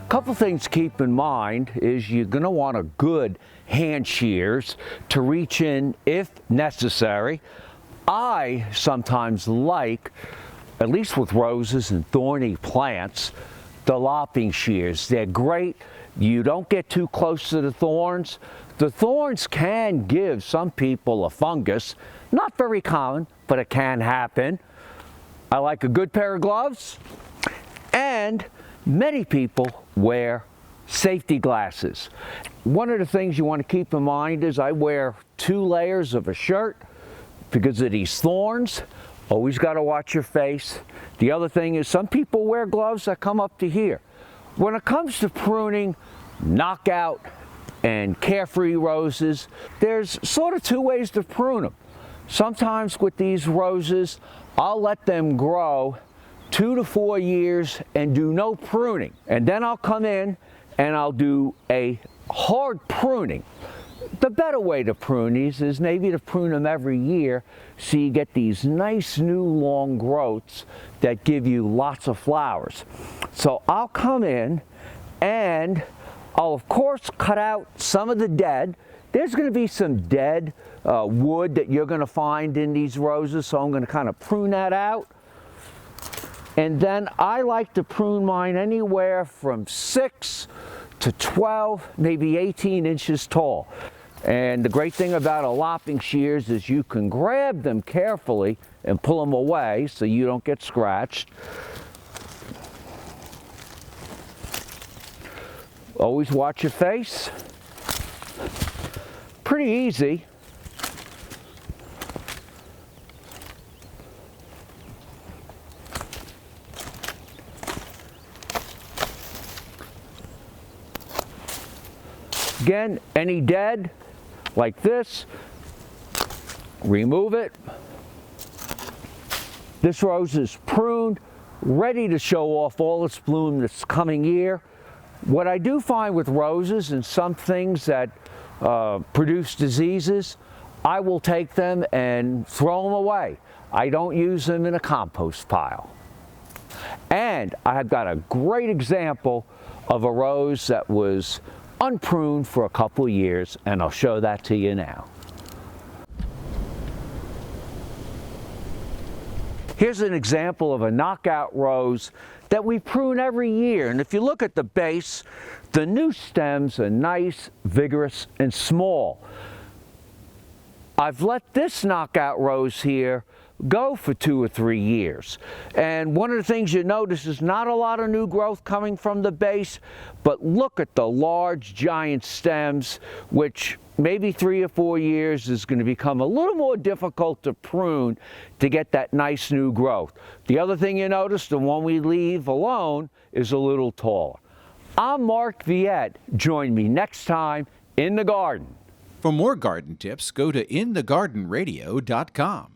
Couple things to keep in mind is you're going to want a good hand shears to reach in if necessary. I sometimes like, at least with roses and thorny plants, the lopping shears. They're great. You don't get too close to the thorns. The thorns can give some people a fungus. Not very common, but it can happen. I like a good pair of gloves, and many people wear safety glasses. One of the things you want to keep in mind is I wear 2 layers of a shirt because of these thorns. Always got to watch your face. The other thing is some people wear gloves that come up to here. When it comes to pruning knockout and carefree roses, there's sort of 2 ways to prune them. Sometimes with these roses, I'll let them grow 2 to 4 years and do no pruning. And then I'll come in and I'll do a hard pruning. The better way to prune these is maybe to prune them every year so you get these nice new long growths that give you lots of flowers. So I'll come in and I'll of course cut out some of the dead. There's going to be some dead wood that you're going to find in these roses, so I'm going to kind of prune that out. And then I like to prune mine anywhere from 6 to 12, maybe 18 inches tall. And the great thing about a lopping shears is you can grab them carefully and pull them away so you don't get scratched. Always watch your face. Pretty easy. Again, any dead like this, remove it. This rose is pruned, ready to show off all its bloom this coming year. What I do find with roses and some things that produce diseases, I will take them and throw them away. I don't use them in a compost pile. And I have got a great example of a rose that was unpruned for a couple years, and I'll show that to you now. Here's an example of a knockout rose that we prune every year, and if you look at the base, the new stems are nice, vigorous, and small. I've let this knockout rose here go for 2 or 3 years. And one of the things you notice is not a lot of new growth coming from the base, but look at the large giant stems, which maybe 3 or 4 years is going to become a little more difficult to prune to get that nice new growth. The other thing you notice, the one we leave alone is a little taller. I'm Mark Viette. Join me next time in the garden. For more garden tips, go to inthegardenradio.com.